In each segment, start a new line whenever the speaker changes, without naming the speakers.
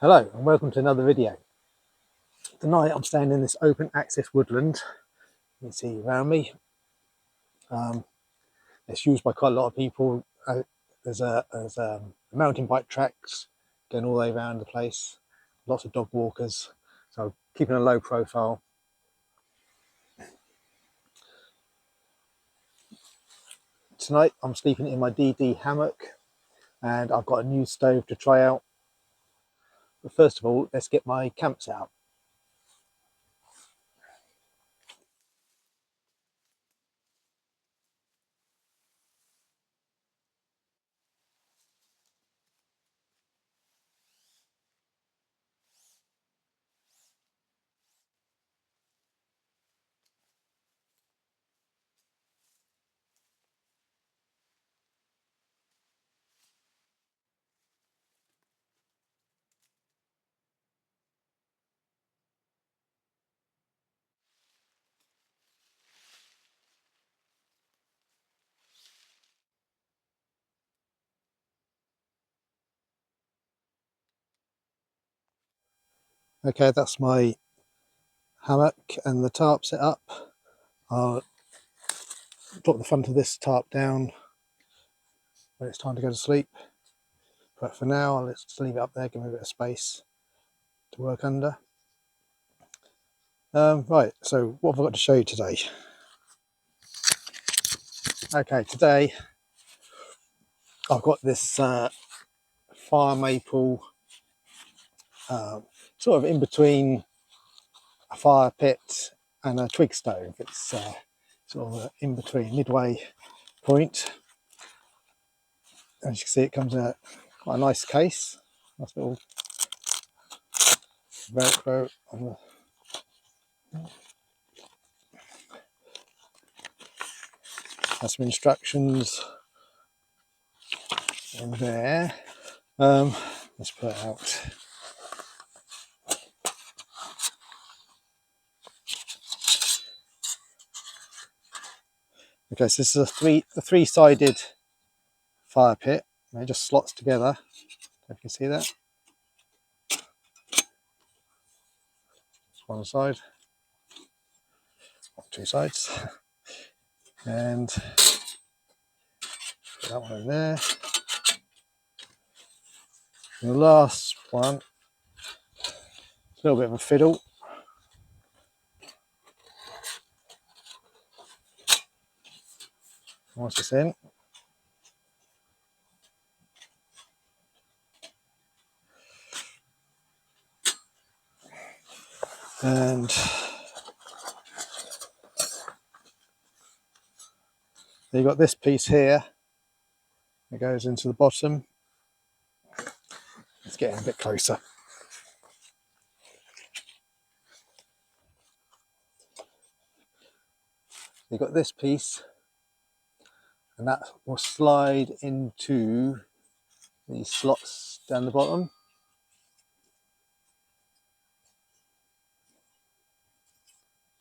Hello and welcome to another video. Tonight I'm standing in this open access woodland. You can see around me. It's used by quite a lot of people. There's mountain bike tracks going all the way around the place. Lots of dog walkers. So keeping a low profile. Tonight I'm sleeping in my DD hammock and I've got a new stove to try out. But first of all, let's get my camps out. Okay, that's my hammock and the tarp set up. I'll drop the front of this tarp down when it's time to go to sleep. But for now, let's just leave it up there, give me a bit of space to work under. Right, so what have I got to show you today? Okay, today I've got this Firemaple, sort of in between a fire pit and a twig stove. It's sort of in between, midway point. As you can see, it comes in quite a nice case. Nice little Velcro on the has some instructions in there. Let's put it out. Okay, so this is a three-sided fire pit. And it just slots together. If you can see that. One side, two sides, and put that one in there. And the last one, a little bit of a fiddle. Once it's in, and you've got this piece here that goes into the bottom. It's getting a bit closer. You've got this piece, and that will slide into these slots down the bottom.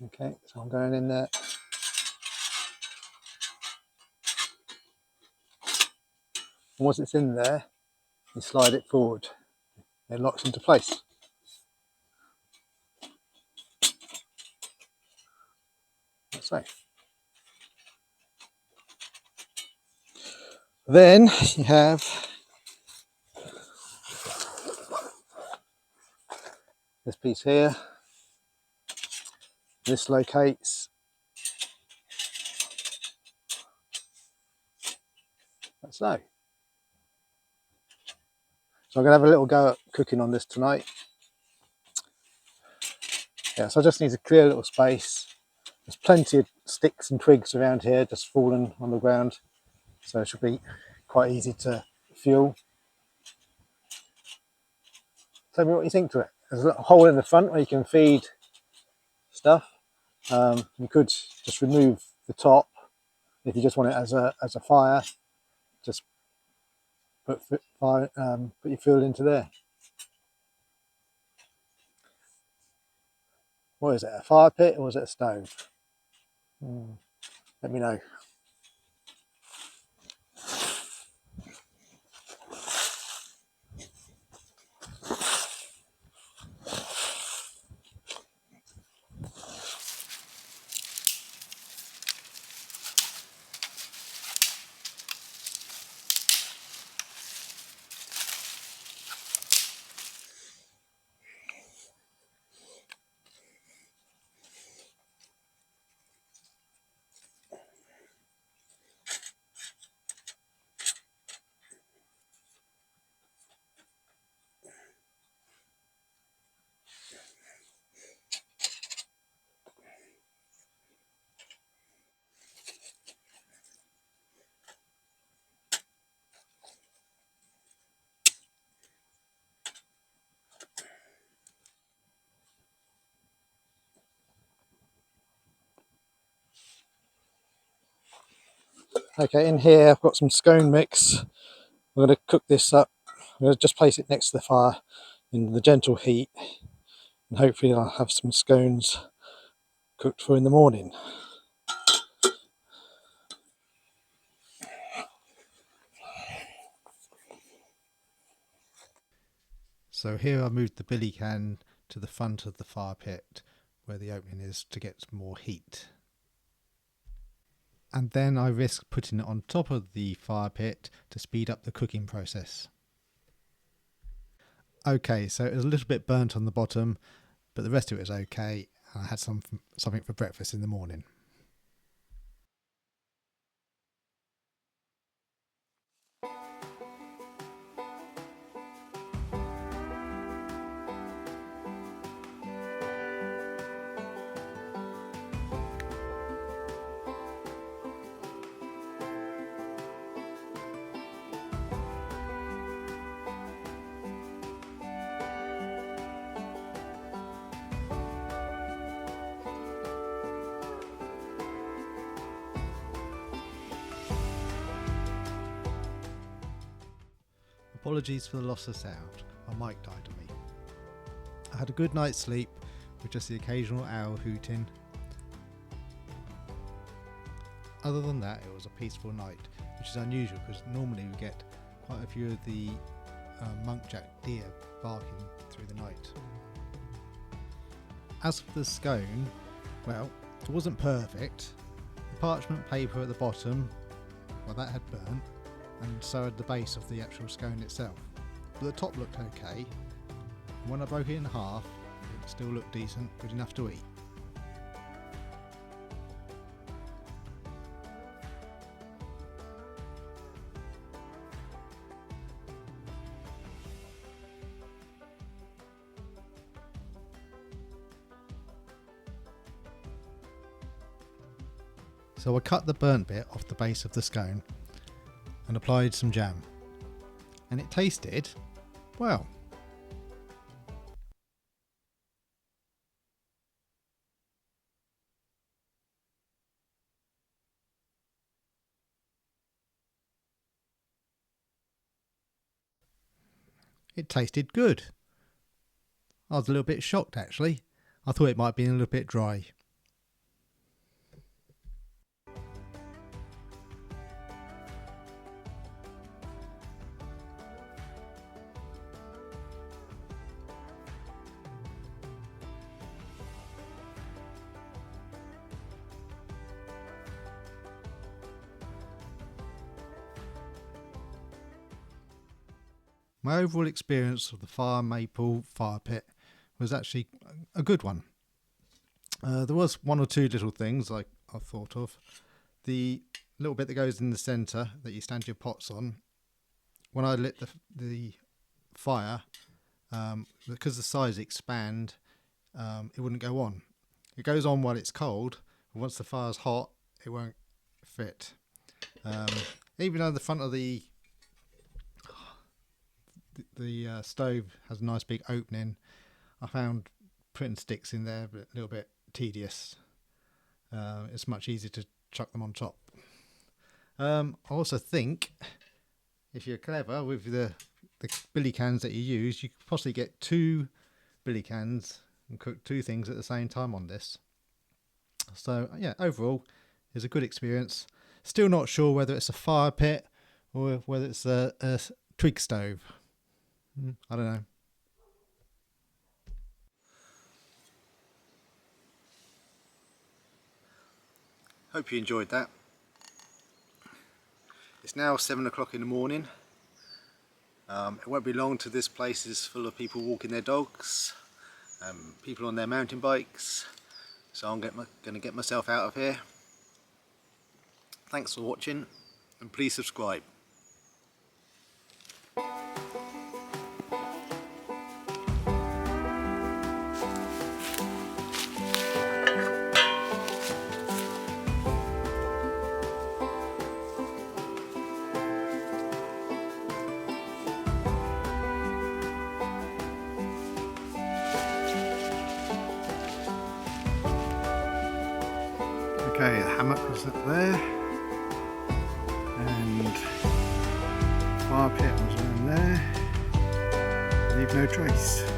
Okay, so I'm going in there. And once it's in there, you slide it forward. It locks into place. Like so. Then you have this piece here. This locates like so. So I'm going to have a little go at cooking on this tonight. Yeah, so I just need to clear a little space. There's plenty of sticks and twigs around here just fallen on the ground, so it should be quite easy to fuel. Tell me what you think to it. There's a little hole in the front where you can feed stuff. You could just remove the top if you just want it as a fire. Just put your fuel into there. What is it? A fire pit or is it a stove? Let me know. Okay, in here I've got some scone mix. I'm going to cook this up. I'm going to just place it next to the fire in the gentle heat, and hopefully I'll have some scones cooked for in the morning.
So here I moved the billy can to the front of the fire pit where the opening is to get more heat. And then I risked putting it on top of the fire pit to speed up the cooking process. Okay, so it was a little bit burnt on the bottom, but the rest of it was okay, and I had something for breakfast in the morning. Apologies for the loss of sound, my mic died on me. I had a good night's sleep with just the occasional owl hooting. Other than that, it was a peaceful night, which is unusual because normally we get quite a few of the muntjac deer barking through the night. As for the scone, well, it wasn't perfect. The parchment paper at the bottom, well, that had burnt, and so had the base of the actual scone itself. But the top looked okay. And when I broke it in half, it still looked decent, good enough to eat. So I cut the burnt bit off the base of the scone and applied some jam. And it tasted, well, it tasted good. I was a little bit shocked actually. I thought it might be a little bit dry. My overall experience of the Firemaple fire pit was actually a good one. There was one or two little things I thought of. The little bit that goes in the centre that you stand your pots on, when I lit the fire, because the sides expand, it wouldn't go on. It goes on while it's cold, but once the fire's hot, it won't fit. Even though the front of the stove has a nice big opening, I found putting sticks in there a little bit tedious. It's much easier to chuck them on top. I also think if you're clever with the billy cans that you use, you could possibly get 2 billy cans and cook 2 things at the same time on this. So yeah, overall it's a good experience. Still not sure whether it's a fire pit or whether it's a twig stove. I don't know. Hope you enjoyed that. It's now 7 o'clock in the morning. It won't be long till this place is full of people walking their dogs, people on their mountain bikes, so I'm going to get myself out of here. Thanks for watching and please subscribe. Okay, the hammock is up there.
fire pit was around there. Leave no trace.